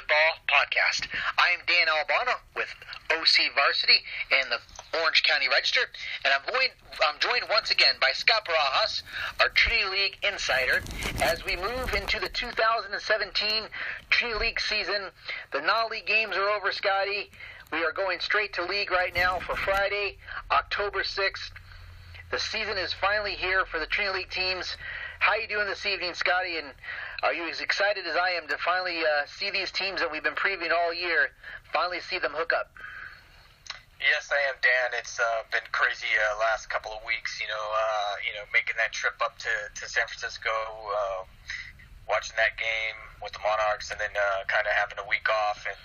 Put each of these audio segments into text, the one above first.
Football Podcast. I am Dan Albano with OCVarsity and the Orange County Register, and I'm joined once again by Scott Baajas, our Trinity League insider, as we move into the 2017 Trinity League season. The non-league games are over, Scotty. We are going straight to league right now for Friday, October 6th. The season is finally here for the Trinity League teams. How are you doing this evening, Scotty? And are you as excited as I am to finally see these teams that we've been previewing all year, finally see them hook up? Yes, I am, Dan. It's been crazy last couple of weeks, making that trip up to San Francisco, watching that game with the Monarchs, and then kind of having a week off and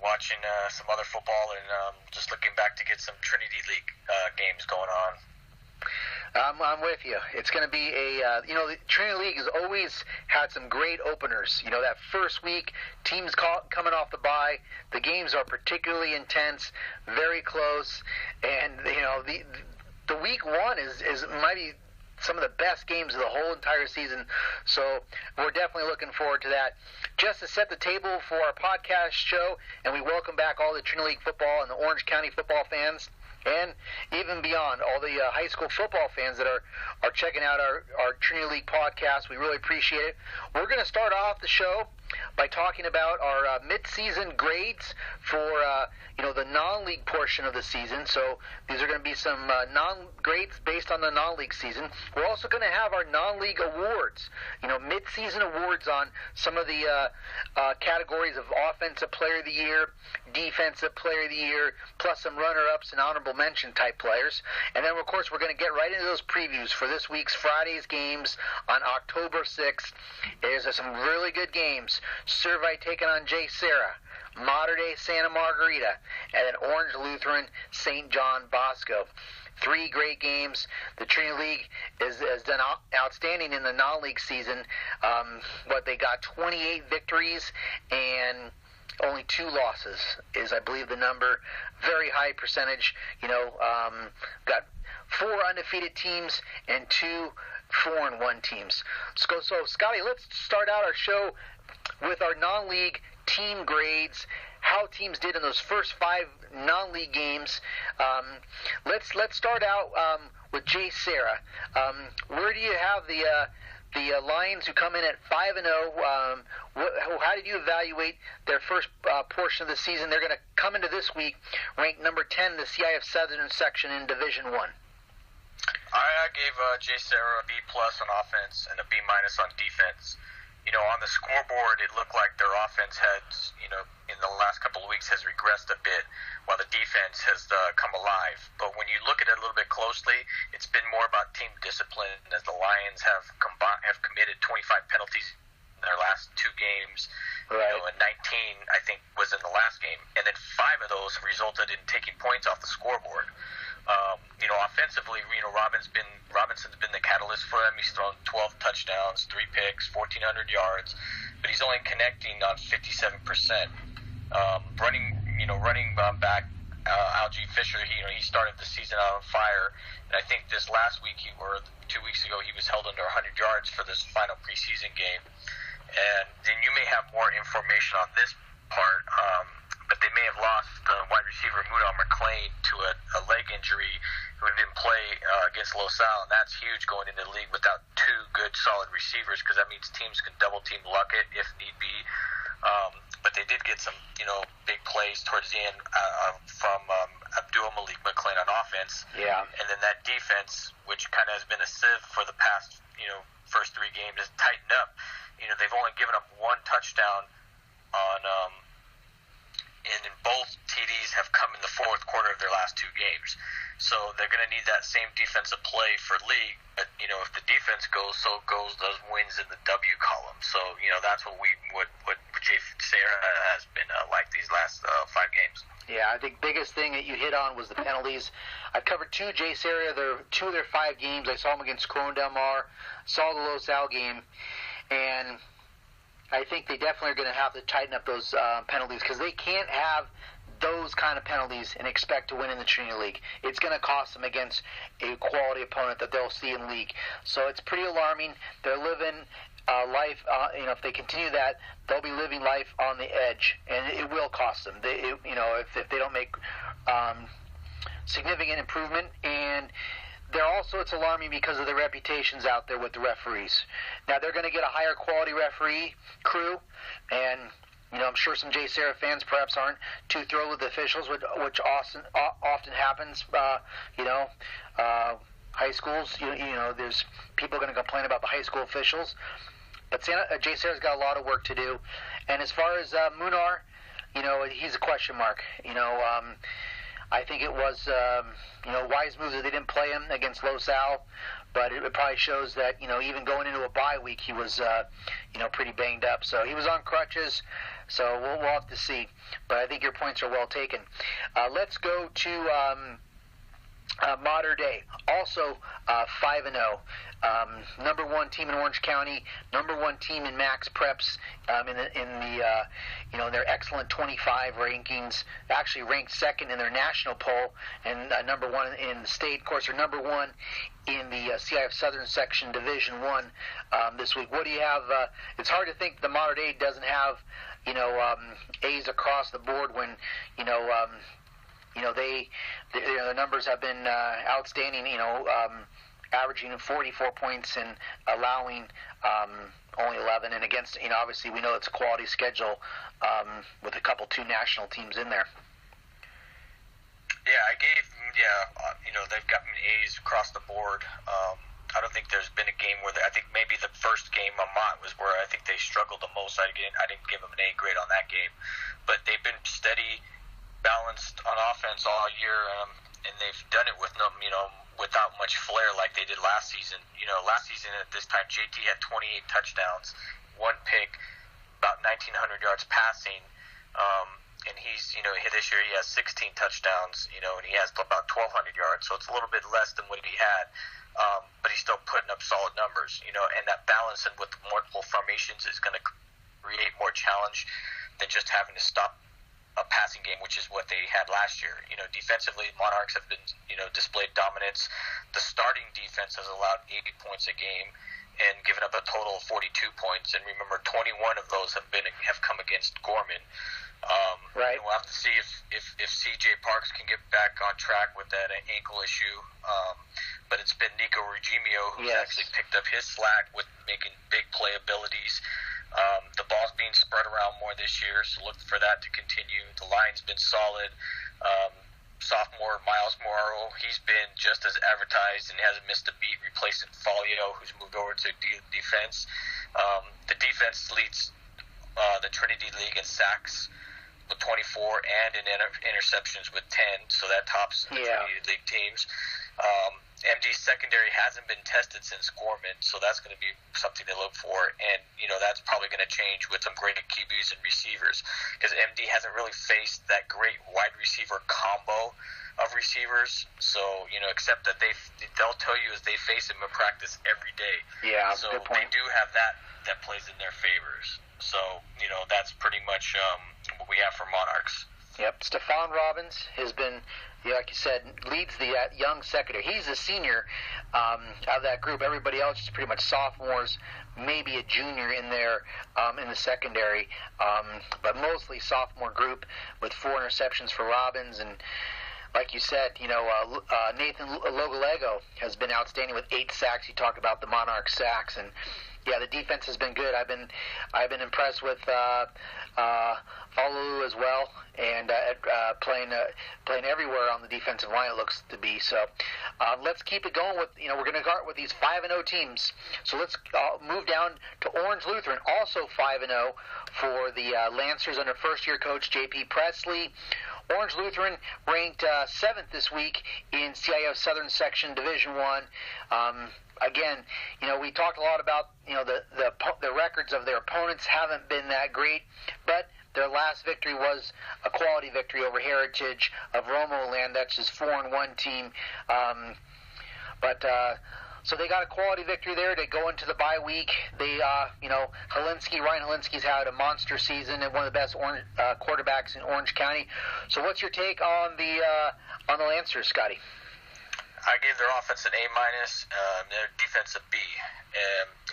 watching some other football, and just looking back to get some Trinity League games going on. I'm with you. It's going to be the Trinity League has always had some great openers. That first week, teams coming off the bye, the games are particularly intense, very close, and the week one is might be some of the best games of the whole entire season. So we're definitely looking forward to that. Just to set the table for our podcast show, and we welcome back all the Trinity League football and the Orange County football fans, and even beyond, all the high school football fans that are checking out our Trinity League podcast. We really appreciate it. We're going to start off the show by talking about our mid-season grades for the non-league portion of the season. So these are going to be some grades based on the non-league season. We're also going to have our non-league awards, mid-season awards on some of the categories of Offensive Player of the Year, Defensive Player of the Year, plus some runner-ups and honorable mention type players. And then, of course, we're going to get right into those previews for this week's Friday's games on October 6th. There's some really good games. Servite taking on JSerra, Mater Dei-Santa Margarita, and then Orange Lutheran, St. John Bosco. Three great games. The Trinity League has done outstanding in the non-league season. They got 28 victories and only 2 losses is, I believe, the number. Very high percentage. Got 4 undefeated teams and 2 4-1 teams. So, Scotty, let's start out our show with our non-league team grades, how teams did in those first 5 non-league games. Let's start out with JSerra. Where do you have the Lions, who come in at 5-0? How did you evaluate their first portion of the season? They're going to come into this week ranked number 10 in the CIF Southern section in Division 1. I gave JSerra a B+ on offense and a B- on defense. On the scoreboard, it looked like their offense had, in the last couple of weeks has regressed a bit, while the defense has come alive. But when you look at it a little bit closely, it's been more about team discipline, as the Lions have committed 25 penalties in their last 2 games. Right. And 19, I think, was in the last game. And then 5 of those resulted in taking points off the scoreboard. Offensively, Robinson's been the catalyst for them. He's thrown 12 touchdowns, 3 picks, 1,400 yards, but he's only connecting on 57%. Running back Algie Fisher, he started the season out on fire, and I think this last week 2 weeks ago, he was held under 100 yards for this final preseason game. And then you may have more information on this part, but they may have lost wide receiver Mudal McLean to a leg injury, who didn't play against LaSalle, and that's huge going into the league without 2 good solid receivers, because that means teams can double team Luckett if need be. But they did get some big plays towards the end from Abdul Malik McLean on offense. Yeah. And then that defense, which kind of has been a sieve for the past first 3 games, has tightened up. They've only given up 1 touchdown on and then both TDs have come in the fourth quarter of their last 2 games. So they're going to need that same defensive play for league. But, if the defense goes, so goes those wins in the W column. So, that's what JSerra has been like these last 5 games. Yeah, I think biggest thing that you hit on was the penalties. I covered 2 JSerra, 2 of their 5 games. I saw them against Corona Del Mar, saw the LaSalle game, and I think they definitely are going to have to tighten up those penalties, because they can't have those kind of penalties and expect to win in the Trinity League. It's going to cost them against a quality opponent that they'll see in league. So it's pretty alarming. They're living life, if they continue that, they'll be living life on the edge, and it will cost them. If they don't make significant improvement, and it's alarming because of the reputations out there with the referees. Now they're going to get a higher quality referee crew, and I'm sure some JSerra fans perhaps aren't too thrilled with the officials, which often happens. High schools, there's people going to complain about the high school officials, but JSerra's got a lot of work to do. And as far as Munar, he's a question mark. I think it was wise move that they didn't play him against Los Al, but it probably shows that even going into a bye week he was pretty banged up. So he was on crutches. So we'll have to see. But I think your points are well taken. Let's go to Mater Dei, also 5-0. Number one team in Orange County, number one team in Max Preps in their excellent 25 rankings. Actually ranked second in their national poll, and number one in the state. Of course, they're number one in the CIF Southern Section Division 1 this week. What do you have? It's hard to think the Mater Dei doesn't have A's across the board when the numbers have been outstanding. Averaging 44 points and allowing only 11. And against, obviously we know it's a quality schedule with two national teams in there. They've gotten A's across the board. I don't think there's been a game where I think maybe the first game, Amat, was where I think they struggled the most. I didn't give them an A grade on that game, but they've been steady, balanced on offense all year, and they've done it with without much flair like they did last season. Last season at this time, JT had 28 touchdowns, one pick, about 1,900 yards passing, and he's this year he has 16 touchdowns, and he has about 1,200 yards, so it's a little bit less than what he had. But he's still putting up solid numbers, and that balance and with multiple formations is going to create more challenge than just having to stop a passing game, which is what they had last year. Defensively, Monarchs have been, displayed dominance. The starting defense has allowed 80 points a game and given up a total of 42 points. And remember, 21 of those have come against Gorman. Right. We'll have to see if CJ Parks can get back on track with that ankle issue. But it's been Nico Regimio who's actually picked up his slack with making big play abilities. The ball's being spread around more this year, so look for that to continue. The line's been solid. Sophomore Miles Morrow, he's been just as advertised and hasn't missed a beat, replacing Folio, who's moved over to defense. The defense leads the Trinity League in sacks with 24 and in interceptions with 10, so that tops the Trinity League teams. MD's secondary hasn't been tested since Gorman, so that's going to be something to look for, and that's probably going to change with some great QBs and receivers, because MD hasn't really faced that great wide receiver combo of receivers. So except that they'll tell you as they face him in practice every day. Yeah, so good point. they do have that plays in their favors. So that's pretty much what we have for Monarchs. Yep, Stephon Robbins has been, like you said, leads the young secondary. He's a senior out of that group. Everybody else is pretty much sophomores, maybe a junior in there in the secondary, but mostly sophomore group with 4 interceptions for Robbins. And like you said, Nathan Logalego has been outstanding with 8 sacks. You talked about the Monarch sacks, and the defense has been good. I've been impressed with Falulu as well, and playing everywhere on the defensive line it looks to be. So let's keep it going with we're going to start with these 5-0 teams. So let's move down to Orange Lutheran, also 5-0 for the Lancers under first-year coach J.P. Presley. Orange Lutheran ranked 7th this week in CIF Southern Section Division 1. Again, we talked a lot about the records of their opponents haven't been that great, but their last victory was a quality victory over Heritage of Romo Land. That's his 4-1 team. So they got a quality victory there to go into the bye week. They, Ryan Helinski's had a monster season and one of the best quarterbacks in Orange County. So what's your take on the Lancers, Scotty? I gave their offense an A-, their defense a B.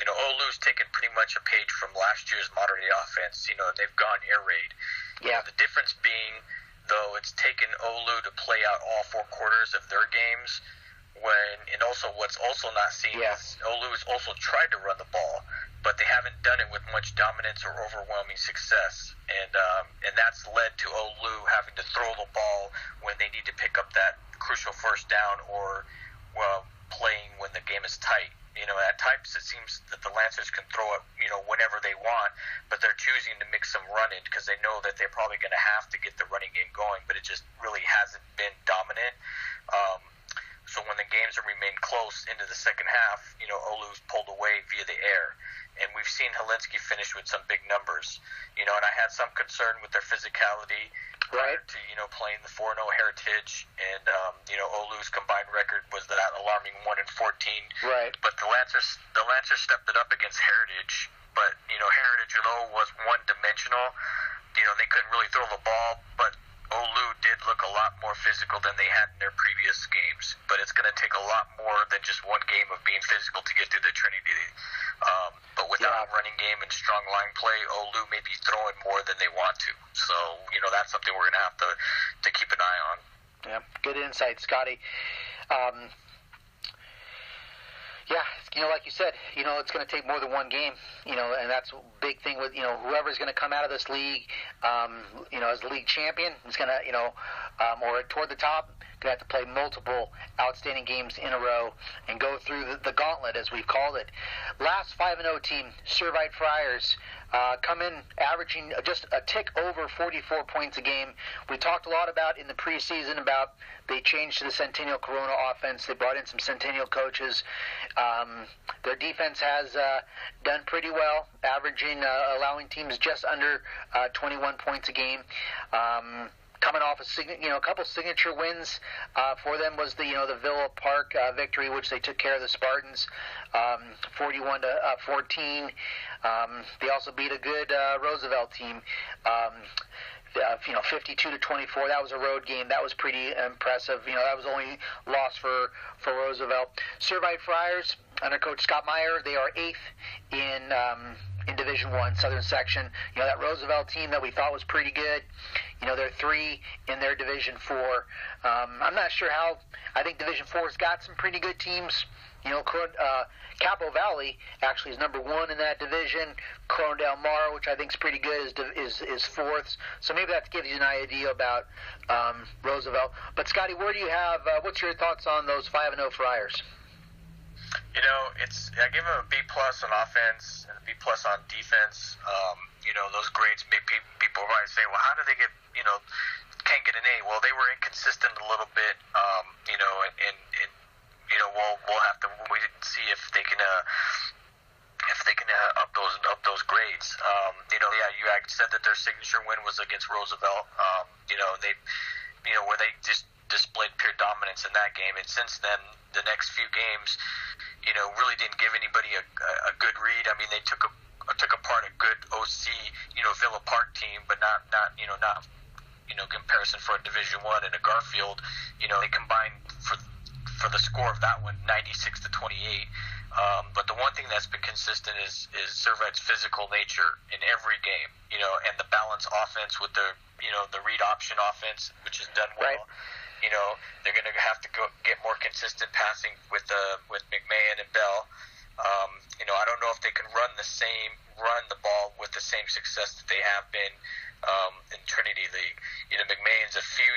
Oulu's taken pretty much a page from last year's modern day offense. They've gone air raid. Yeah. The difference being, though, it's taken Oulu to play out all 4 quarters of their games. What's also not seen is Oulu has also tried to run the ball, but they haven't done it with much dominance or overwhelming success, and that's led to Oulu having to throw the ball when they need to pick up that crucial first down or playing when the game is tight. At times it seems that the Lancers can throw it, whenever they want, but they're choosing to mix some run-in because they know that they're probably going to have to get the running game going, but it just really hasn't been dominant. So when the games have remained close into the second half, Oulu's pulled away via the air. And we've seen Helinski finish with some big numbers. And I had some concern with their physicality prior to, playing the 4-0 Heritage. And, Oulu's combined record was that alarming 1-14. Right. But the Lancers stepped it up against Heritage. But, Heritage, although was one-dimensional, they couldn't really throw the ball, but Oulu did look a lot more physical than they had in their previous games, but it's going to take a lot more than just one game of being physical to get through the Trinity League. But without a running game and strong line play, Oulu may be throwing more than they want to. So, that's something we're going to have to keep an eye on. Yeah, good insight, Scotty. Like you said, it's going to take more than one game, and that's a big thing with, whoever's going to come out of this league, as the league champion, is going to, or toward the top, going to have to play multiple outstanding games in a row and go through the gauntlet, as we've called it. Last 5-0 team, Servite Friars, come in averaging just a tick over 44 points a game. We talked a lot about in the preseason about they changed to the Centennial Corona offense. They brought in some Centennial coaches. Their defense has done pretty well, averaging, allowing teams just under 21 points a game. Coming off a couple signature wins for them was the Villa Park victory, which they took care of the Spartans, 41-14. They also beat a good Roosevelt team, 52-24. That was a road game. That was pretty impressive. That was the only loss for Roosevelt. Servite Friars under Coach Scott Meyer, they are 8th in Division I, Southern Section. That Roosevelt team that we thought was pretty good, they're 3 in their Division 4. I'm not sure how. I think Division 4's got some pretty good teams. Capo Valley actually is number 1 in that division. Corona Del Mar, which I think is pretty good, is 4th. So maybe that gives you an idea about Roosevelt. But Scotty, where do you have? What's your thoughts on those 5-0 Friars? I give them a B+ on offense and a B+ on defense. Those grades make people probably say, well, how do they get, can't get an A? Well, they were inconsistent a little bit, we'll have to wait and see if they can up those grades. You said that their signature win was against Roosevelt. Where they just displayed pure dominance in that game, and since then, the next few games, really didn't give anybody a good read. I mean, they took apart a good OC, Villa Park team, but not comparison for a Division I and a Garfield. They combined for the score of that one, 96-28. But the one thing that's been consistent is Servite's physical nature in every game, and the balance offense with the read option offense, which is done well. Right. They're going to have to get more consistent passing with McMahon and Bell. I don't know if they can run the ball with the same success that they have been in Trinity League. McMahon's a few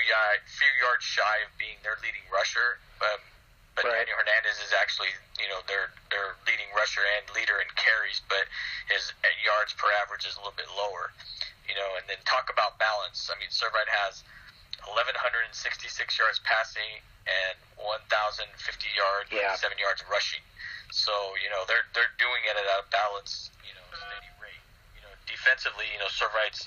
yards shy of being their leading rusher, but Daniel Hernandez is actually, their leading rusher and leader in carries, but his yards per average is a little bit lower. And then talk about balance. I mean, Servite has 1,166 yards passing and 1,050 yards, 7 yards rushing. So, they're doing it at a balance, steady rate. Defensively, Servite's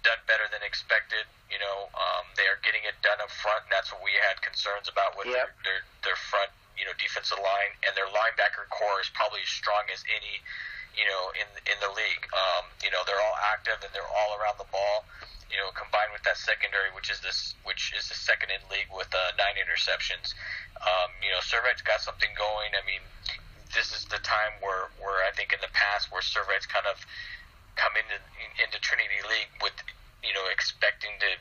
done better than expected. They are getting it done up front, and that's what we had concerns about with their front, defensive line, and their linebacker core is probably as strong as any, in the league. They're all active and they're all around the ball. combined with that secondary, which is the second in league with 9 interceptions. Servite's got something going. I mean, this is the time where I think in the past where Servite's kind of come into Trinity League with expecting to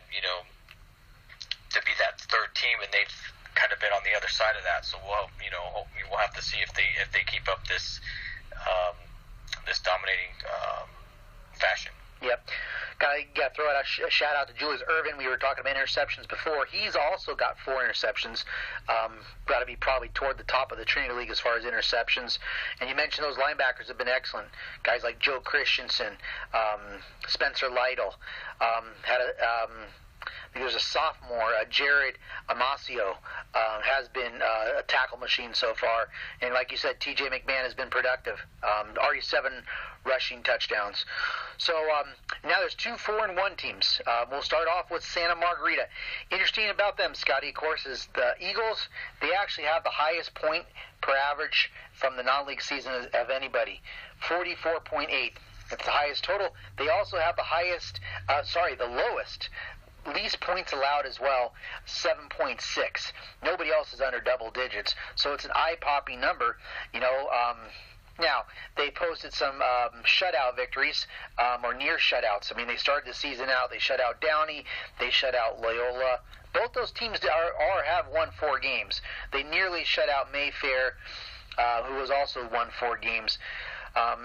be that third team, and they've kind of been on the other side of that. So we'll have to see if they keep up this dominating fashion. Yep. Got to throw out a shout out to Julius Irvin. We were talking about interceptions before. He's also got 4 interceptions. Got to be probably toward the top of the Trinity League as far as interceptions. And you mentioned those linebackers have been excellent. Guys like Joe Christensen, Spencer Lytle, there's a sophomore, Jared Amasio, has been a tackle machine so far. And like you said, TJ McMahon has been productive. Already 7 rushing touchdowns. So now there's 2 4-1 teams. We'll start off with Santa Margarita. Interesting about them, Scotty, of course, is the Eagles. They actually have the highest point per average from the non-league season of anybody, 44.8. That's the highest total. They also have the lowest least points allowed as well, 7.6. Nobody else is under double digits, so it's an eye-popping number. Now they posted some shutout victories or near shutouts. I mean, they started the season out. They shut out Downey. They shut out Loyola. Both those teams have won 4 games. They nearly shut out Mayfair, who has also won 4 games.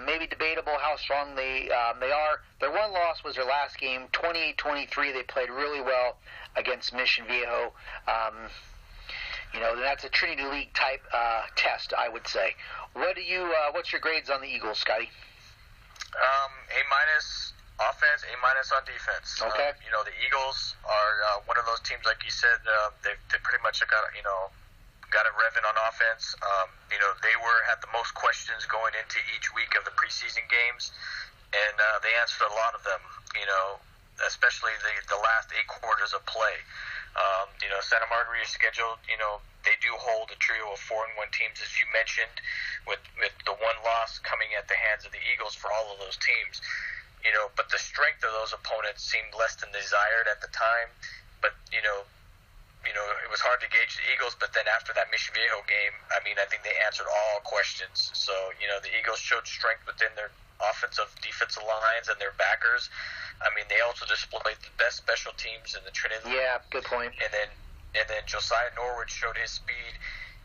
Maybe debatable how strong they are. Their one loss was their last game, 28-23. They played really well against Mission Viejo. That's a Trinity League type test, I would say. What's your grades on the Eagles, Scotty? A- offense, A- on defense. Okay. The Eagles are one of those teams, like you said, they pretty much got it revving on offense. They had the most questions going into each week of the preseason games, and they answered a lot of them, especially the last 8 quarters of play. Santa Margarita's schedule, they do hold a trio of 4-1 teams, as you mentioned, with the one loss coming at the hands of the Eagles for all of those teams. But the strength of those opponents seemed less than desired at the time. But, it was hard to gauge the Eagles, but then after that Mission Viejo game, I think they answered all questions. So, the Eagles showed strength within their offensive, defensive lines and their backers. They also displayed the best special teams in the Trinity League. Yeah, good point. And then Josiah Norwood showed his speed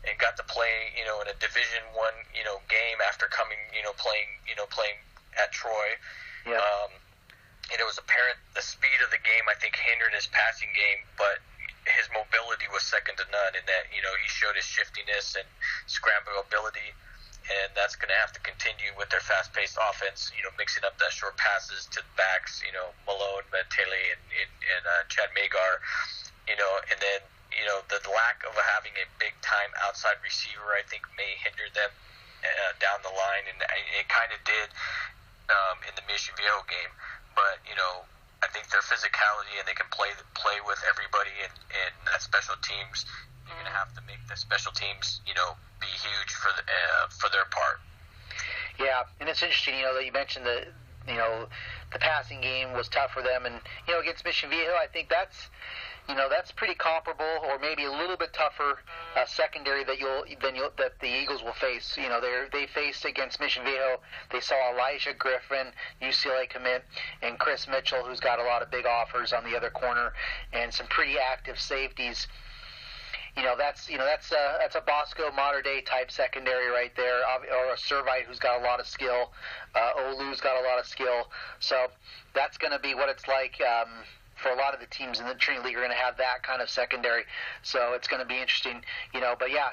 and got to play, in a Division I, game after playing at Troy. Yeah. And it was apparent the speed of the game, I think, hindered his passing game, but his mobility was second to none in that, he showed his shiftiness and scramble ability, and that's going to have to continue with their fast-paced offense, mixing up that short passes to the backs, Malone, Tele, and Chad Magar, and then, the lack of having a big-time outside receiver, I think, may hinder them down the line, and it kind of did in the Mission Viejo game, but, I think their physicality and they can play with everybody and that special teams. You're going to have to make the special teams, be huge for their part. Yeah, and it's interesting, that you mentioned the passing game was tough for them, and against Mission Viejo, I think that's pretty comparable, or maybe a little bit tougher secondary that the Eagles will face. They faced against Mission Viejo. They saw Elijah Griffin, UCLA commit, and Chris Mitchell, who's got a lot of big offers on the other corner, and some pretty active safeties. That's a Bosco modern day type secondary right there, or a Servite who's got a lot of skill. Olu's got a lot of skill, so that's going to be what it's like. For a lot of the teams in the Trinity League are going to have that kind of secondary, so it's going to be interesting, But yeah,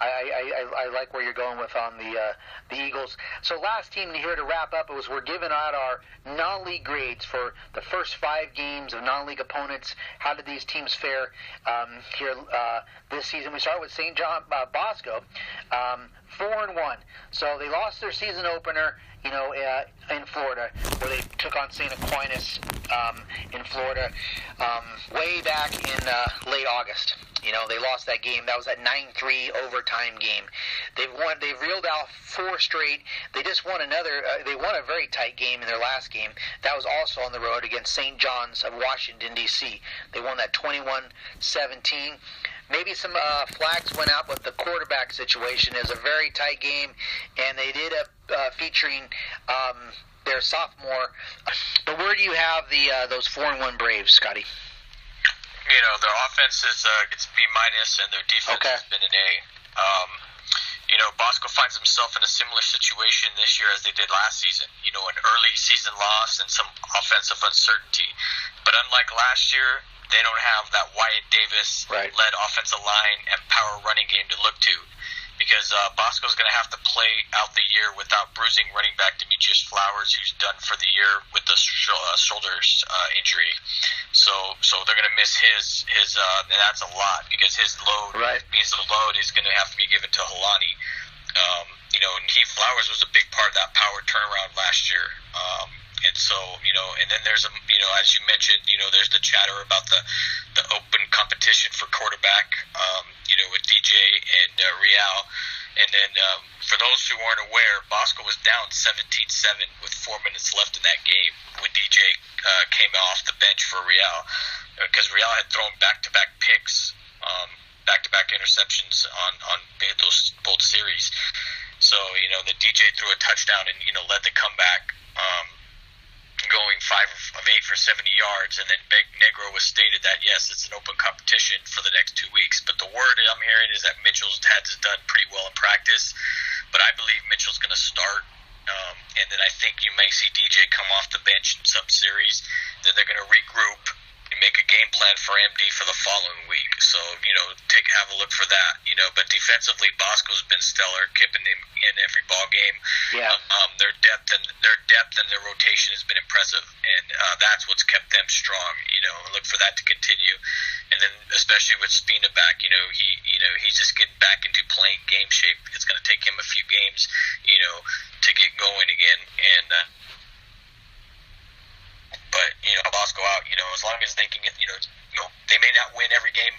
I like where you're going with on the Eagles. So last team here to wrap up we're giving out our non-league grades for the first 5 games of non-league opponents. How did these teams fare here this season? We start with St. John Bosco, 4-1. So they lost their season opener, in Florida, where they took on St. Aquinas in Florida way back in late August. They lost that game. That was that 9-3 overtime game. They've reeled out 4 straight. They just won another. They won a very tight game in their last game. That was also on the road against St. John's of Washington, D.C. They won that 21-17. Maybe some flags went out with the quarterback situation. It was a very tight game, and they did featuring their sophomore. But where do you have those 4-1 Braves, Scotty? Their offense gets B-, and their defense has been an A. Bosco finds himself in a similar situation this year as they did last season. An early season loss and some offensive uncertainty. But unlike last year, they don't have that Wyatt Davis-led offensive line and power running game to look to. Because Bosco's going to have to play out the year without bruising running back Demetrius Flowers, who's done for the year with the shoulder injury. So they're going to miss his and that's a lot because his load means the load is going to have to be given to Helani. And Flowers was a big part of that power turnaround last year. And so, and then there's as you mentioned, there's the chatter about the open competition for quarterback, with DJ and Real. And then for those who weren't aware, Bosco was down 17-7 with 4 minutes left in that game when DJ came off the bench for Real because Real had thrown back-to-back picks, back-to-back interceptions on those both series. So, the DJ threw a touchdown and, led the comeback. Going 5 of 8 for 70 yards, and then Big Negro was stated that yes, it's an open competition for the next 2 weeks. But the word I'm hearing is that Mitchell's had done pretty well in practice, but I believe Mitchell's going to start, and then I think you may see DJ come off the bench in some series. Then they're going to regroup and make a game plan for MD for the following week. So have a look for that. But defensively, Bosco's been stellar, keeping him in every ball game. Yeah. Their depth and their rotation has been impressive, and that's what's kept them strong. And look for that to continue. And then especially with Spina back, he's just getting back into playing game shape. It's going to take him a few games, to get going again. And but Bosco out, as long as they can get, they may not win every game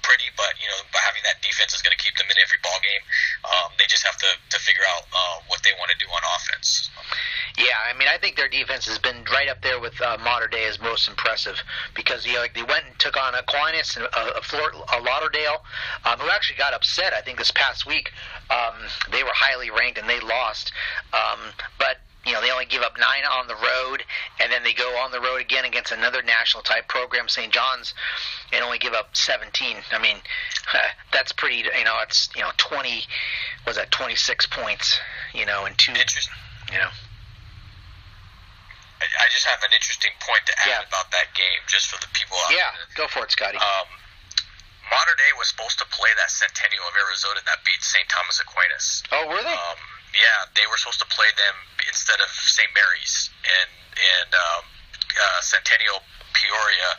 pretty, but by having that defense is going to keep them in every ball game. They just have to figure out what they want to do on offense. Yeah, I think their defense has been right up there with modern day as most impressive because they went and took on Aquinas and Lauderdale, who actually got upset. I think this past week they were highly ranked and they lost, but. They only give up 9 on the road, and then they go on the road again against another national-type program, St. John's, and only give up 17. That's pretty, it's, 20, was that 26 points, in 2. Interesting. I just have an interesting point to add about that game, just for the people out there. Yeah, go for it, Scotty. Modern Day was supposed to play that Centennial of Arizona that beat St. Thomas Aquinas. Oh, were they? Yeah, they were supposed to play them instead of St. Mary's, and Centennial Peoria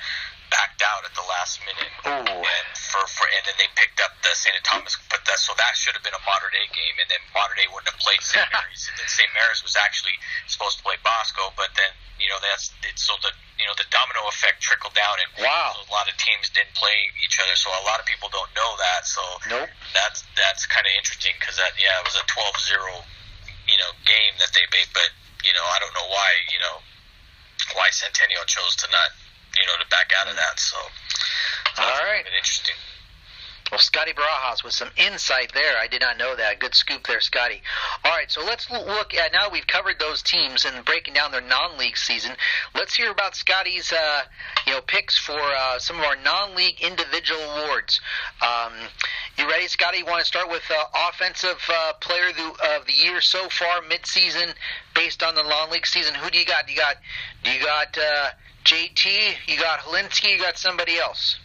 backed out at the last minute. Ooh. And then they picked up the St. Thomas, so that should have been a Modern Day game, and then Modern Day wouldn't have played St. Mary's, and then St. Mary's was actually supposed to play Bosco, but then the domino effect trickled down, and wow. So a lot of teams didn't play each other, so a lot of people don't know that. So nope. That's kind of interesting because it was a 12-0 game that they made, but I don't know why Centennial chose to not to back out of that. So all right, interesting. Well, Scotty Baajas with some insight there. I did not know that. Good scoop there, Scotty. All right, so let's look at, now we've covered those teams and breaking down their non-league season. Let's hear about Scotty's picks for some of our non-league individual awards. You ready, Scotty? You want to start with offensive player of the year so far, mid-season, based on the non-league season? Who do you got? Do you got JT? You got Holinsky? You got somebody else?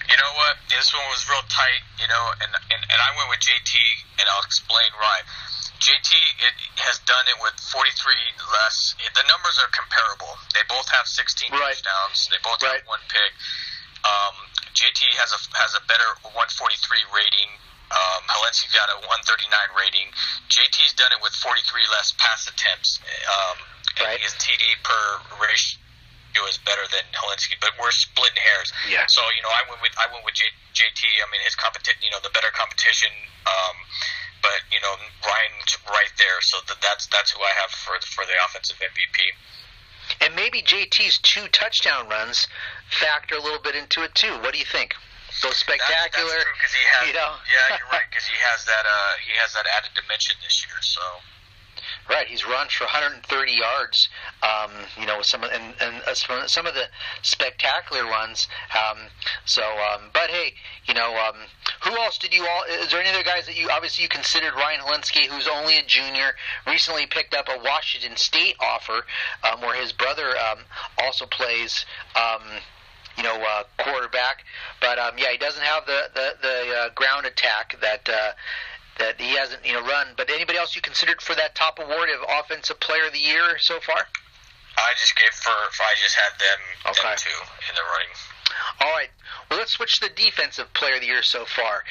You know what? This one was real tight, and I went with JT, and I'll explain why. JT has done it with 43 less. The numbers are comparable. They both have 16 touchdowns. They both have 1 pick. JT has a better 143 rating. Holinsky's got a 139 rating. JT's done it with 43 less pass attempts. And his TD per ratio is better than Helinski, but we're splitting hairs. Yeah. So I went with JT. I mean, his competition, the better competition. But Ryan's right there, so that's who I have for the offensive MVP. And maybe JT's 2 touchdown runs factor a little bit into it too. What do you think? Those spectacular. That's true, because he has. Yeah, you're right, because he has that added dimension this year. So. Right, he's run for 130 yards. Some of the spectacular runs. But hey, who else did you all? Is there any other guys that you obviously considered? Ryan Helinski, who's only a junior, recently picked up a Washington State offer, where his brother also plays. Quarterback, but he doesn't have the ground attack that he hasn't run. But anybody else you considered for that top award of Offensive Player of the Year so far? I just had them two in the running. All right. Well, let's switch to the Defensive Player of the Year so far.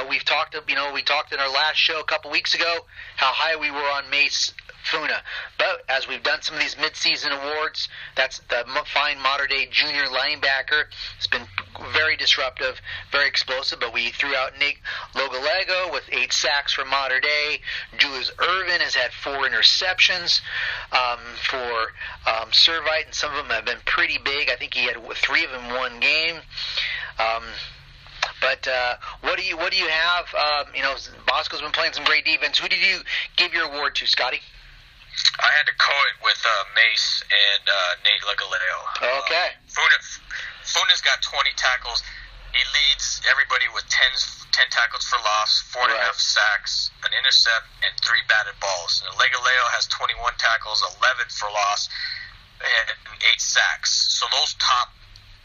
We talked in our last show a couple weeks ago how high we were on Mace Funa. But as we've done some of these midseason awards, that's the fine modern-day junior linebacker. It's been very disruptive, very explosive, but we threw out Nick Logalego with 8 sacks for modern day. Julius Irvin has had 4 interceptions for Servite, and some of them have been pretty big. I think he had 3 of them in one game. But what do you have? Bosco's been playing some great defense. Who did you give your award to, Scotty? I had to co-it with Mace and Nate Logaleo. Okay. Funa's got 20 tackles. He leads everybody with 10 tackles for loss, 4.5 sacks, an intercept, and 3 batted balls. And Logaleo has 21 tackles, 11 for loss, and 8 sacks. So those top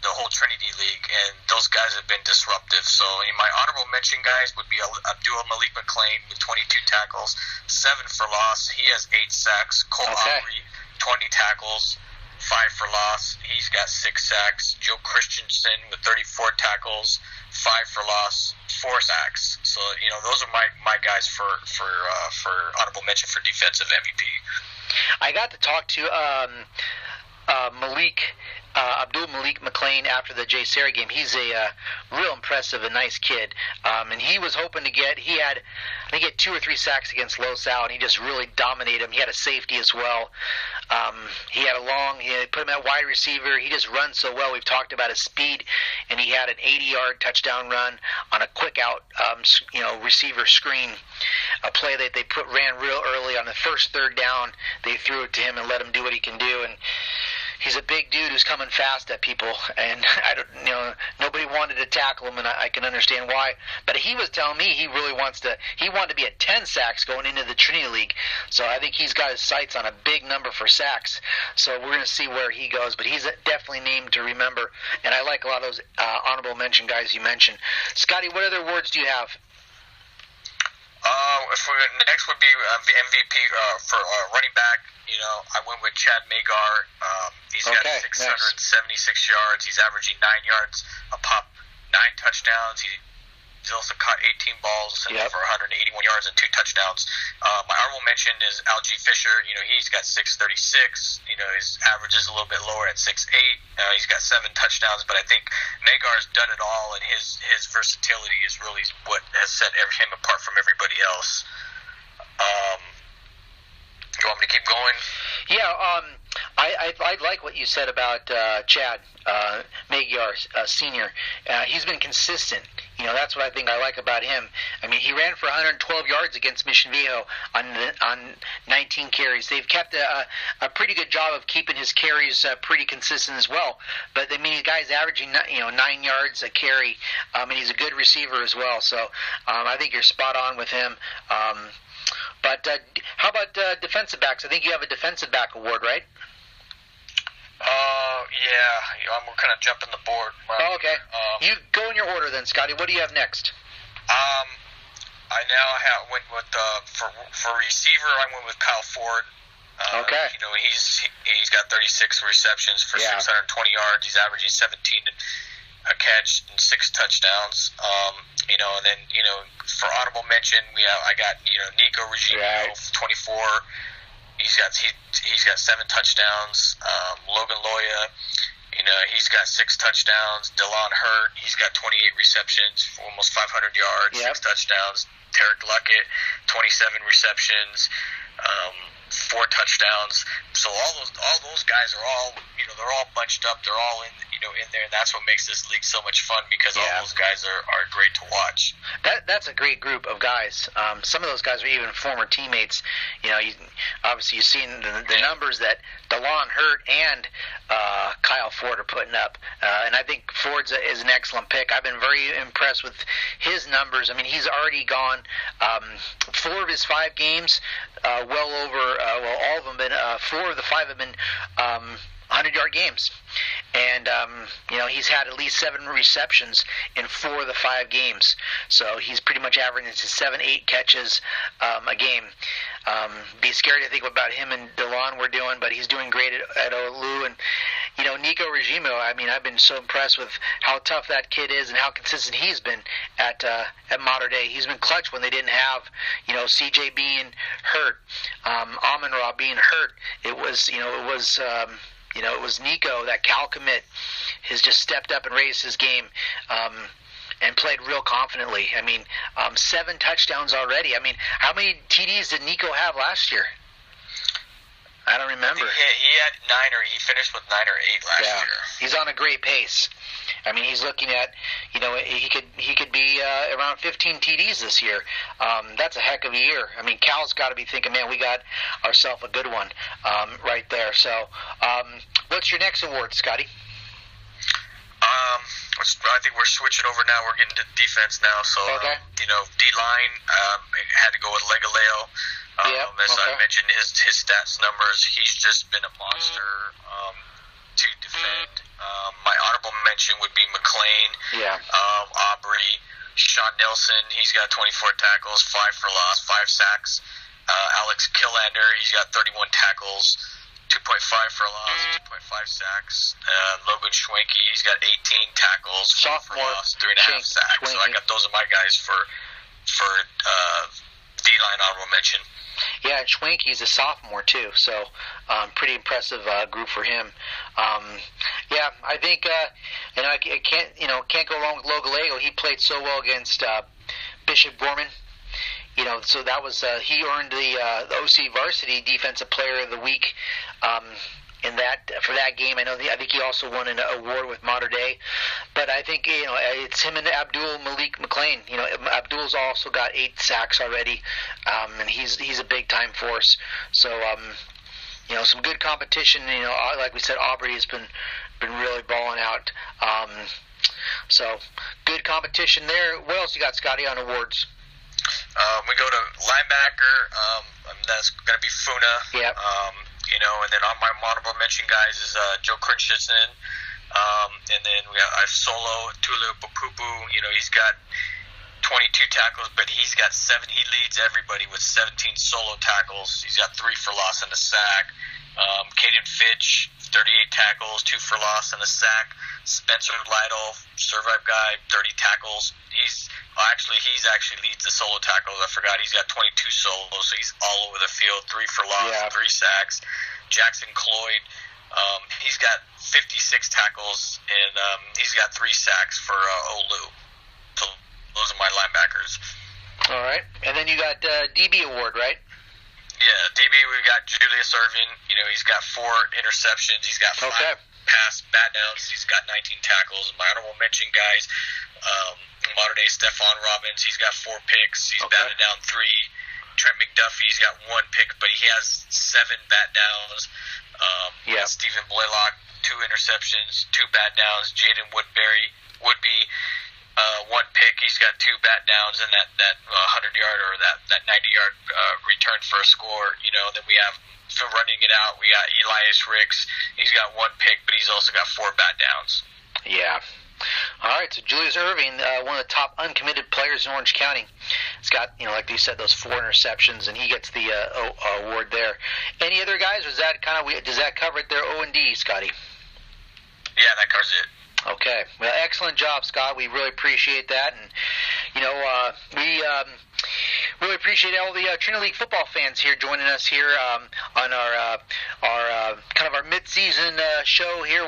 the whole Trinity League, and those guys have been disruptive. So my honorable mention guys would be Abdul Malik McLean with 22 tackles, 7 for loss. He has 8 sacks. Cole Aubrey, 20 tackles, 5 for loss. He's got 6 sacks. Joe Christensen with 34 tackles, 5 for loss, 4 sacks. So those are my guys for honorable mention for defensive MVP. I got to talk to Abdul Malik McLean after the JSerra game. He's a real impressive and nice kid, and he was hoping to get. I think he had 2 or 3 sacks against Losal, and he just really dominated him. He had a safety as well. He put him at wide receiver. He just runs so well. We've talked about his speed, and he had an 80-yard touchdown run on a quick out, receiver screen, a play that they ran real early on the first 3rd down. They threw it to him and let him do what he can do, and he's a big dude who's coming fast at people, and nobody wanted to tackle him, and I can understand why. But he was telling me he wanted to be at 10 sacks going into the Trinity League. So I think he's got his sights on a big number for sacks. So we're going to see where he goes. But he's definitely named to remember, and I like a lot of those honorable mention guys you mentioned. Scotty, what other awards do you have? Next would be MVP for running back. I went with Chad Magar. He's got 676 yards. He's averaging 9 yards a pop, 9 touchdowns. He's also caught 18 balls for 181 yards and 2 touchdowns. My honorable mention is Algie Fisher. He's got 636. His average is a little bit lower at 6'8". He's got 7 touchdowns, but I think Magar's done it all, and his versatility is really what has set him apart from everybody else. You want me to keep going? Yeah, I like what you said about Chad Magyar, senior. He's been consistent. That's what I think I like about him. I mean, he ran for 112 yards against Mission Viejo on 19 carries. They've kept a pretty good job of keeping his carries pretty consistent as well. But I mean, the guy's averaging 9 yards a carry, and he's a good receiver as well. So I think you're spot on with him. But how about defensive backs? I think you have a defensive back award, right? We're kind of jumping the board. Okay. You go in your order then, Scotty. What do you have next? I now went with for receiver. I went with Kyle Ford. Okay. He's got 36 receptions for 620 yards. He's averaging 17 a catch and 6 touchdowns. And then for honorable mention, I got Nico Regino, 24. He's got 7 touchdowns. Logan Loya, He's got 6 touchdowns. DeLon hurt. He's got 28 receptions for almost 500 yards, 6 touchdowns. Tarek Luckett, 27 receptions, 4 touchdowns. So all those guys are all, they're all bunched up. They're all in there, and that's what makes this league so much fun because all those guys are great to watch. That's a great group of guys. Some of those guys are even former teammates. Obviously you've seen the numbers that DeLon Hurt and Kyle Ford are putting up, and I think Ford's is an excellent pick. I've been very impressed with his numbers. I mean, he's already gone 4 of his 5 games, well over. All of them been 4 of the 5 have been 100-yard games, and he's had at least 7 receptions in 4 of the 5 games. So he's pretty much averaging 7-8 catches a game. Be scary to think about him and DeLon were doing, but he's doing great at Olu. And Nico Regimo, I mean, I've been so impressed with how tough that kid is and how consistent he's been at Mater Dei. He's been clutch when they didn't have CJ being hurt, Amon-Ra being hurt. It was it was Nico, that Cal commit, has just stepped up and raised his game and played real confidently. I mean, 7 touchdowns already. I mean, how many TDs did Nico have last year? I don't remember. He had 9 he finished with 9 or 8 last year. He's on a great pace. I mean, he's looking at, he could be around 15 TDs this year. That's a heck of a year. I mean, Cal's got to be thinking, man, we got ourselves a good one right there. So, what's your next award, Scotty? I think we're switching over now. We're getting to defense now. So, D-line, had to go with Legaleo. I mentioned his stats numbers, he's just been a monster to defend. My honorable mention would be McLean, Aubrey, Sean Nelson. He's got 24 tackles, 5 for loss, 5 sacks. Alex Killander, he's got 31 tackles, 2.5 for loss, 2.5 sacks. Logan Schwenke, he's got 18 tackles, 4 for loss, 3.5 sacks. So I got those are my guys for D-line honorable mention. Yeah, and Schwenke's a sophomore too, so pretty impressive group for him. I think I can't go wrong with Logalego. He played so well against Bishop Gorman. So that was he earned the OCVarsity Defensive Player of the Week for that game. I think he also won an award with Mater Dei. But I think it's him and Abdul Malik McLean. Abdul's also got 8 sacks already, and he's a big time force. So some good competition. Like we said, Aubrey has been really balling out. So good competition there. What else you got, Scotty, on awards? We go to linebacker. That's going to be Funa. Yep. And then on my honorable mention guys is Joe Christensen. And then we have Solo Tulipupupu. He's got 22 tackles, but he's got 7. He leads everybody with 17 solo tackles. He's got 3 for loss and a sack. Caden Fitch, 38 tackles, 2 for loss and a sack. Spencer Lytle, Survive guy, 30 tackles. He actually leads the solo tackles. I forgot he's got 22 solos, so he's all over the field. 3 for loss, 3 sacks. Jackson Cloyd, he's got 56 tackles and he's got 3 sacks for Olu. So those are my linebackers. All right, and then you got DB award, right? Yeah, DB, we've got Julius Irvin. He's got 4 interceptions. He's got 5 pass bat downs. He's got 19 tackles. My honorable mention guys, Mater Dei Stephon Robbins. He's got 4 picks. He's batted down 3. Trent McDuffie's got 1 pick, but he has 7 bat downs. Stephen Blaylock, 2 interceptions, 2 bat downs. Jaden Woodby, 1 pick. He's got 2 bat downs and that 100-yard or that 90-yard return for a score. Then we have, for running it out, we got Elias Ricks. He's got 1 pick, but he's also got 4 bat downs. Yeah. All right, so Julius Irving, one of the top uncommitted players in Orange County. He's got, like you said, those 4 interceptions, and he gets the award there. Any other guys? Does that cover it there? O&D, Scotty? Yeah, that covers it. Okay. Well, excellent job, Scott. We really appreciate that, and Really appreciate all the Trinity League football fans here joining us here on our kind of our mid-season show here.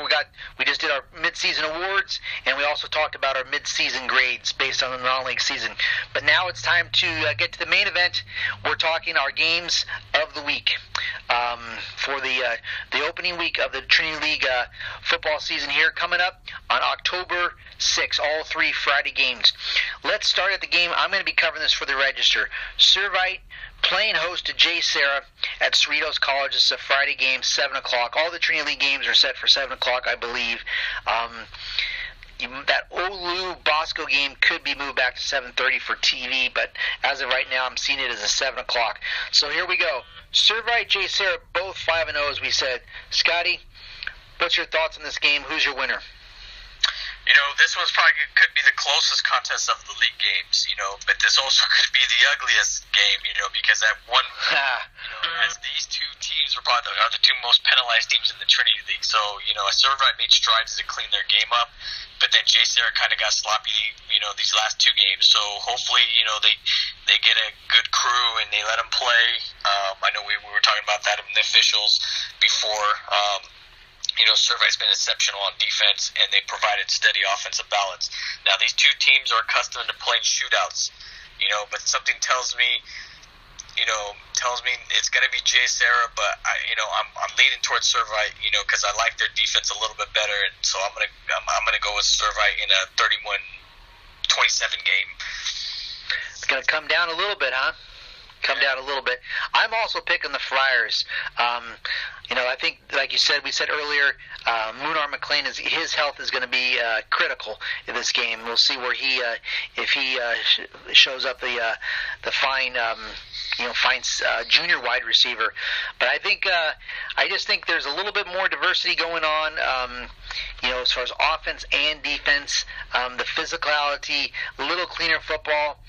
We just did our mid-season awards, and we also talked about our mid-season grades based on the non-league season. But now it's time to get to the main event. We're talking our games of the week for the opening week of the Trinity League football season here, coming up on October 6th, all 3 Friday games. Let's start at the game. I'm going to be covering this for the Register. Servite playing host to JSerra at Cerritos College. It's a Friday game, 7 o'clock. All the Trinity League games are set for 7 o'clock, I believe. That Olu Bosco game could be moved back to 7:30 for TV, but as of right now, I'm seeing it as a 7 o'clock. So here we go. Servite, JSerra, both 5-0, as we said. Scotty, what's your thoughts on this game? Who's your winner? You know, this one's probably could be the closest contest of the league games, you know, but this also could be the ugliest game, you know, because at one, as these two teams are probably the two most penalized teams in the Trinity League. So, you know, Servite made strides to clean their game up, but then JSerra kind of got sloppy, you know, these last 2 games. So hopefully, you know, they get a good crew and they let them play. I know we were talking about that in the officials before. You know, Servite's been exceptional on defense, and they provided steady offensive balance. Now, these two teams are accustomed to playing shootouts, you know, but something tells me it's going to be JSerra, but I'm leaning towards Servite, you know, because I like their defense a little bit better, and so I'm gonna go with Servite in a 31-27 game. It's going to come down a little bit, huh? Down a little bit. I'm also picking the Friars. You know, I think, like you said, we said earlier, Munar McLean, his health is going to be critical in this game. We'll see where if he shows up the fine junior wide receiver. But I just think there's a little bit more diversity going on. You know, as far as offense and defense, the physicality, a little cleaner football.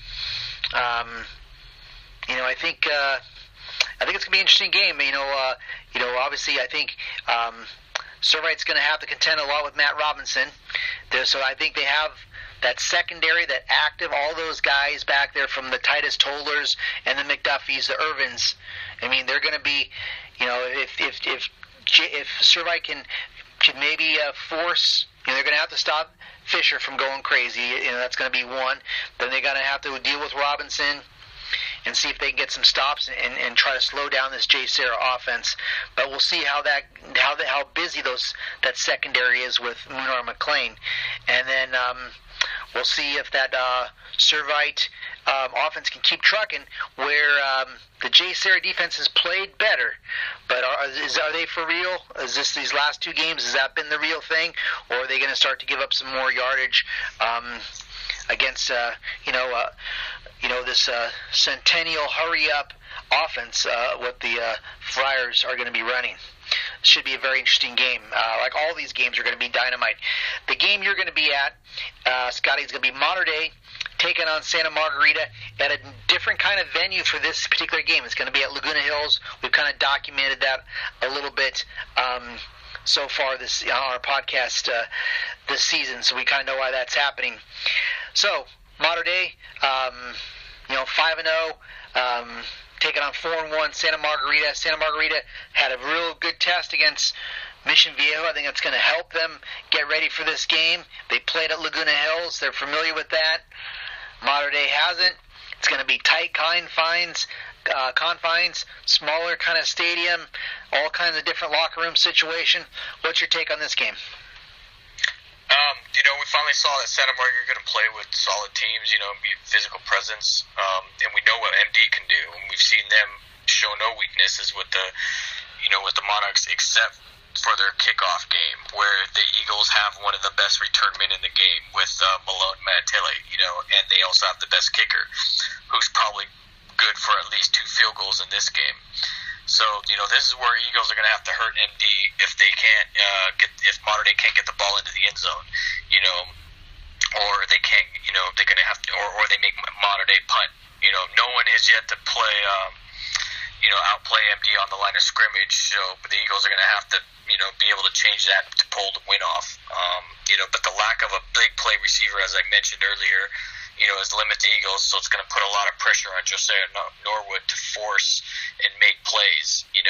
You know, I think it's going to be an interesting game. You know, obviously, I think Servite's going to have to contend a lot with Matt Robinson. So I think they have that secondary, that active, all those guys back there from the Titus Tollers and the McDuffies, the Irvins. I mean, they're going to be, you know, if Servite can maybe force, you know, they're going to have to stop Fisher from going crazy. You know, that's going to be one. Then they're going to have to deal with Robinson and see if they can get some stops and try to slow down this JSerra offense. But we'll see how busy that secondary is with Munar McLean. And then we'll see if that Servite offense can keep trucking, where the JSerra defense has played better. But are they for real? Is this these last 2 games? Has that been the real thing? Or are they going to start to give up some more yardage against this centennial hurry-up offense, what the Friars are going to be running? Should be a very interesting game. Like all these games are going to be dynamite. The game you're going to be at, Scotty, is going to be Mater Dei taking on Santa Margarita at a different kind of venue for this particular game. It's going to be at Laguna Hills. We've kind of documented that a little bit so far on our podcast this season, so we kind of know why that's happening. So, Mater Dei, 5-0, taking on 4-1 Santa Margarita. Santa Margarita had a real good test against Mission Viejo. I think that's going to help them get ready for this game. They played at Laguna Hills. They're familiar with that. Mater Dei hasn't. It's going to be tight confines, smaller kind of stadium, all kinds of different locker room situation. What's your take on this game? We finally saw that Santa Margarita are going to play with solid teams, be a physical presence, and we know what MD can do. And we've seen them show no weaknesses with the Monarchs, except for their kickoff game, where the Eagles have one of the best return men in the game with Malone Matele, and they also have the best kicker, who's probably good for at least 2 field goals in this game. So, this is where Eagles are going to have to hurt MD if they can't if Mater Dei can't get the ball into the end zone, or they can't, they're going to have to, or they make Mater Dei punt. No one has yet to play, outplay MD on the line of scrimmage. So, but the Eagles are going to have to, be able to change that to pull the win off. But the lack of a big play receiver, as I mentioned earlier, is limit the Eagles, so it's going to put a lot of pressure on Josiah Norwood to force and make plays, and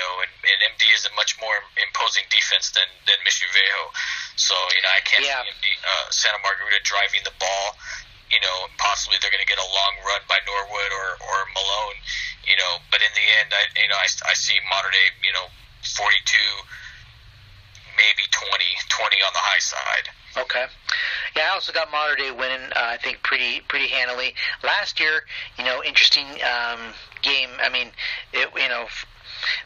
MD is a much more imposing defense than Mission Viejo. So, I can't see MD, Santa Margarita driving the ball. Possibly they're going to get a long run by Norwood or Malone, but in the end, I see Mater Dei, 42, maybe 20 on the high side. Okay. Yeah, I also got Mater Dei winning, I think, pretty handily. Last year, interesting game. I mean,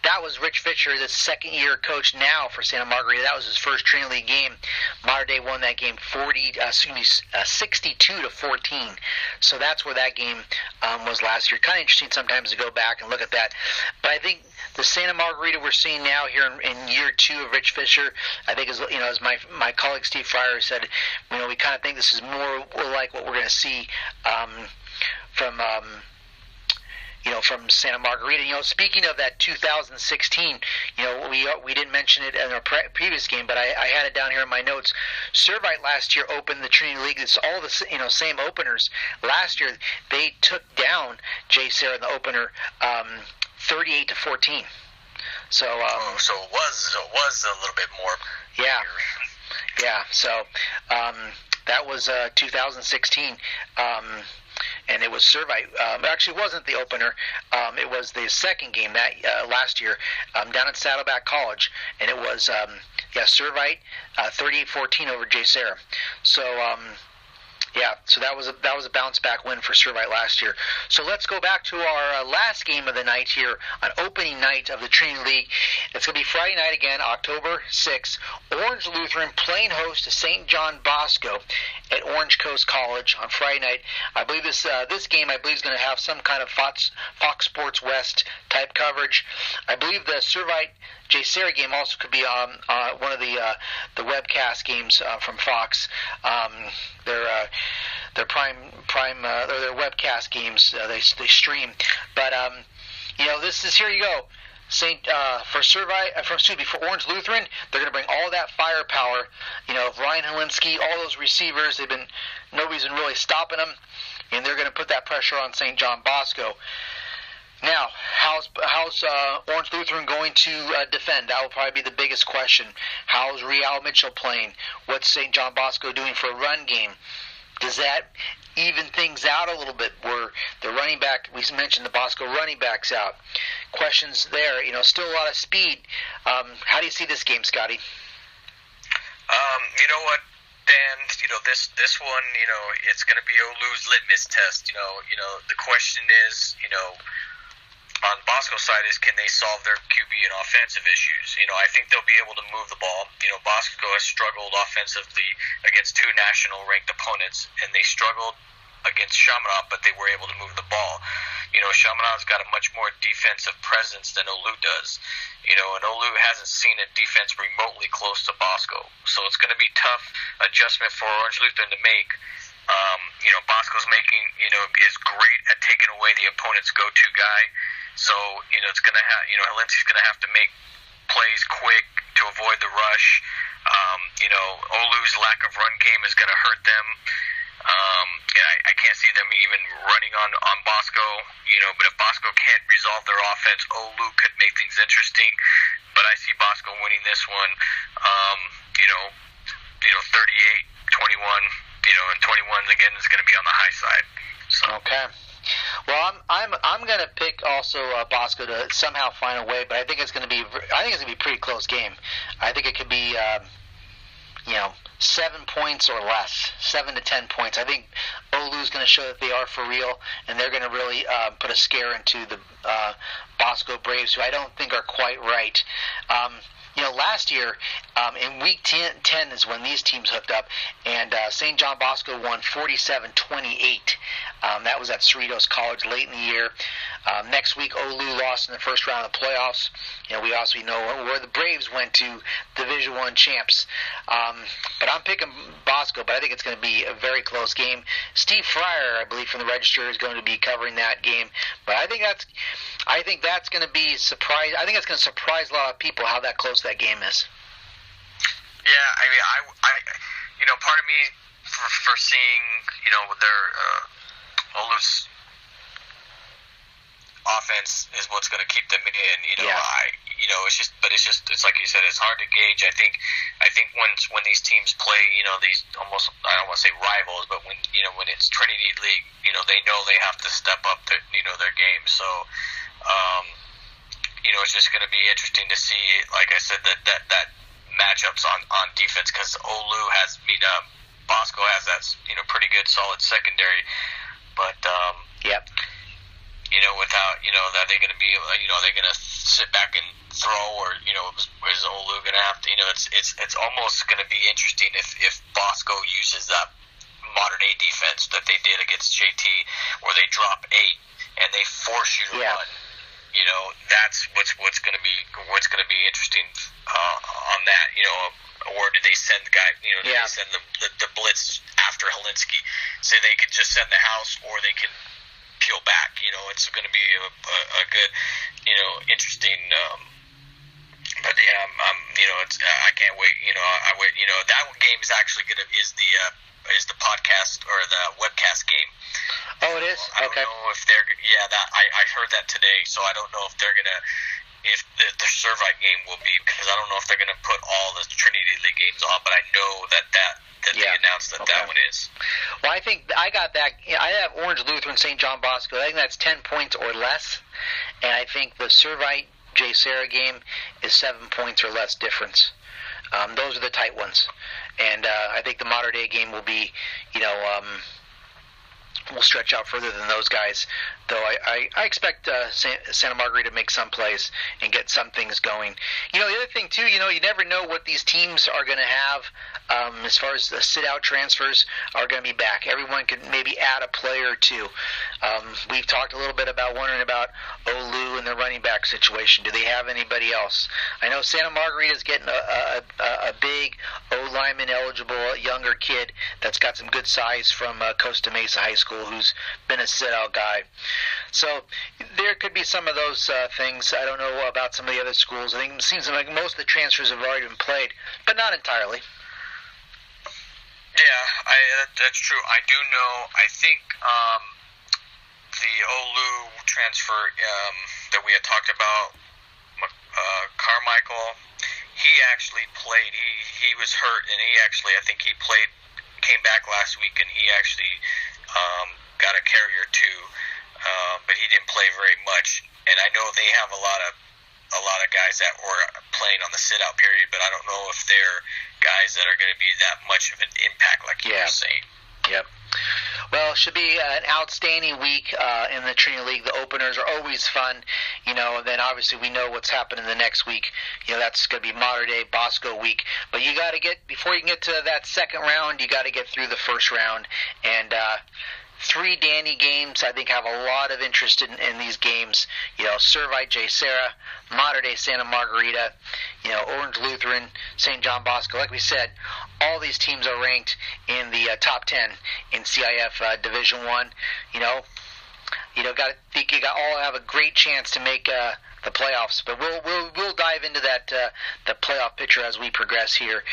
that was Rich Fisher, the second-year coach now for Santa Margarita. That was his first Trinity League game. Mater Dei won that game 62-14. So that's where that game was last year. Kind of interesting sometimes to go back and look at that. But I think the Santa Margarita we're seeing now here in year 2 of Rich Fisher, I think, as my colleague Steve Fryer said, we kind of think this is more like what we're going to see from Santa Margarita. Speaking of that 2016, we didn't mention it in our previous game, but I had it down here in my notes. Servite last year opened the Trinity League. It's all the same openers. Last year they took down JSerra in the opener 38-14. So it was a little bit more. Yeah. So that was 2016. And it was Servite. Actually, it wasn't the opener. It was the second game that last year down at Saddleback College, and it was Servite 38-14 over JSerra. So so that was a bounce back win for Servite last year. So let's go back to our last game of the night here on opening night of the Trinity League. It's going to be Friday night again, October 6th. Orange Lutheran playing host to St. John Bosco at Orange Coast College on Friday night. I believe this game is going to have some kind of Fox Sports West type coverage. I believe the Servite JSerra game also could be on one of the webcast games from Fox. Their prime or their webcast games they stream. But this is, here you go. For Orange Lutheran, they're going to bring all that firepower. Ryan Helinski, all those receivers. Nobody's been really stopping them, and they're going to put that pressure on St. John Bosco. Now, how's Orange Lutheran going to defend? That will probably be the biggest question. How's Real Mitchell playing? What's St. John Bosco doing for a run game? Does that even things out a little bit? Where the running back, we mentioned the Bosco running backs out. Questions there. Still a lot of speed. How do you see this game, Scotty? You know what, Dan? This one, it's going to be Olu's litmus test. The question is, on Bosco's side is, can they solve their QB and offensive issues? I think they'll be able to move the ball. Bosco has struggled offensively against 2 national-ranked opponents, and they struggled against Chaminade, but they were able to move the ball. Chaminade's got a much more defensive presence than Olu does. And Olu hasn't seen a defense remotely close to Bosco. So it's going to be tough adjustment for Orange Lutheran to make. Bosco's making, is great at taking away the opponent's go-to guy. So, it's going to have, Helinski's going to have to make plays quick to avoid the rush. Olu's lack of run game is going to hurt them. I can't see them even running on Bosco, but if Bosco can't resolve their offense, Olu could make things interesting. But I see Bosco winning this one, 38-21, and 21 again is going to be on the high side. So. Okay. Well, I'm going to pick also Bosco to somehow find a way, but I think it's going to be a pretty close game. I think it could be 7 points or less, 7 to 10 points. I think Olu's going to show that they are for real, and they're going to really put a scare into the Bosco Braves, who I don't think are quite right. Last year, in Week 10 is when these teams hooked up, and St. John Bosco won 47-28. That was at Cerritos College late in the year. Next week, Olu lost in the first round of the playoffs. We also know where the Braves went to, Division I champs. But I'm picking Bosco, but I think it's going to be a very close game. Steve Fryer, I believe, from the Register, is going to be covering that game. But I think that's going to be surprise. I think it's going to surprise a lot of people how that close that game is. Yeah, I part of me for seeing, their Olu's offense is what's going to keep them in. It's like you said, it's hard to gauge. I think when these teams play, these almost, I don't want to say rivals, but when it's Trinity League, they know they have to step up their game. So, it's just going to be interesting to see, like I said, that matchups on defense, because Olu has Bosco has that pretty good solid secondary, but yep. Without are they going to be are they going to sit back and throw, or is Olu going to have to it's almost going to be interesting if Bosco uses that modern day defense that they did against JT, where they drop 8 and they force you to run. That's what's going to be interesting on that. Or did they send the guy? Did they send the blitz after Helinski, so they could just send the house, or they can peel back? It's going to be a good, interesting. But yeah, it's I can't wait. I wait. That game is actually is the podcast or the webcast game. Oh, it is. I don't know if they're. Yeah, I heard that today, so I don't know if they're gonna. If the Servite game will be, because I don't know if they're going to put all the Trinity League games on, but I know that they announced that one is. Well, I think I got that. I have Orange Lutheran, St. John Bosco. I think that's 10 points or less, and I think the Servite JSerra game is 7 points or less difference. Those are the tight ones, and I think the modern day game will be, will stretch out further than those guys. Though I expect Santa Margarita to make some plays and get some things going. The other thing too, you never know what these teams are going to have as far as the sit-out transfers are going to be back. Everyone could maybe add a player or two. We've talked a little bit about wondering about Olu and the running back situation. Do they have anybody else? I know Santa Margarita's getting a big O-lineman eligible younger kid that's got some good size from Costa Mesa High School, who's been a sit-out guy. So there could be some of those things. I don't know about some of the other schools. I think it seems like most of the transfers have already been played, but not entirely. Yeah, that's true. I do know. I think the Olu transfer that we had talked about, Carmichael, he actually played. He was hurt, and I think he came back last week, and he actually got a carrier too, but he didn't play very much. And I know they have a lot of guys that were playing on the sit-out period, but I don't know if they're guys that are going to be that much of an impact, like you were saying. Yep. Well, it should be an outstanding week in the Trinity League. The openers are always fun, and then obviously we know what's happening the next week. That's going to be modern day Bosco week. But you got to before you can get to that second round, you got to get through the first round. And 3 Danny games, I think, have a lot of interest in these games. Servite, JSerra, modern day Santa Margarita, Orange Lutheran, St. John Bosco. Like we said, all these teams are ranked in the top 10 in CIF Division 1. You all have a great chance to make the playoffs. But we'll dive into that the playoff picture as we progress here.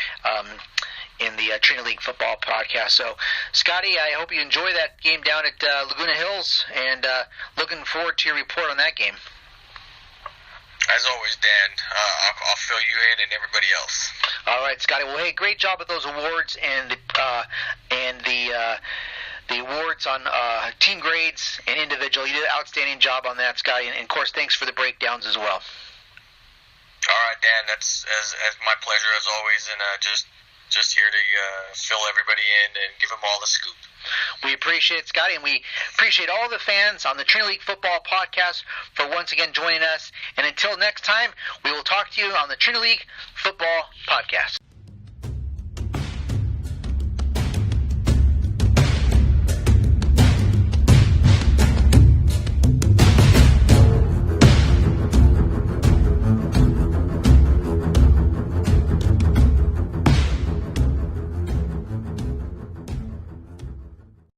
In the Trinity League Football Podcast. So, Scotty, I hope you enjoy that game down at Laguna Hills, and looking forward to your report on that game. As always, Dan, I'll fill you in and everybody else. All right, Scotty. Well, hey, great job with those awards and the awards on team grades and individual. You did an outstanding job on that, Scotty, and of course, thanks for the breakdowns as well. All right, Dan. That's as my pleasure as always, and just here to fill everybody in and give them all the scoop. We appreciate it, Scotty, and we appreciate all the fans on the Trinity League Football Podcast for once again joining us. And until next time, we will talk to you on the Trinity League Football Podcast.